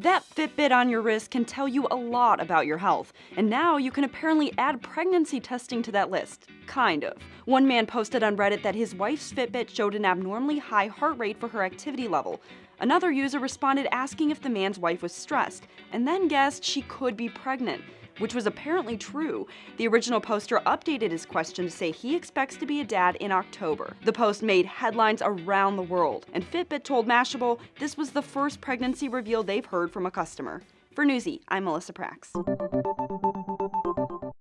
That Fitbit on your wrist can tell you a lot about your health, and now you can apparently add pregnancy testing to that list. Kind of. One man posted on Reddit that his wife's Fitbit showed an abnormally high heart rate for her activity level. Another user responded asking if the man's wife was stressed, and then guessed she could be pregnant, which was apparently true. The original poster updated his question to say he expects to be a dad in October. The post made headlines around the world, and Fitbit told Mashable this was the first pregnancy reveal they've heard from a customer. For Newsy, I'm Melissa Prax.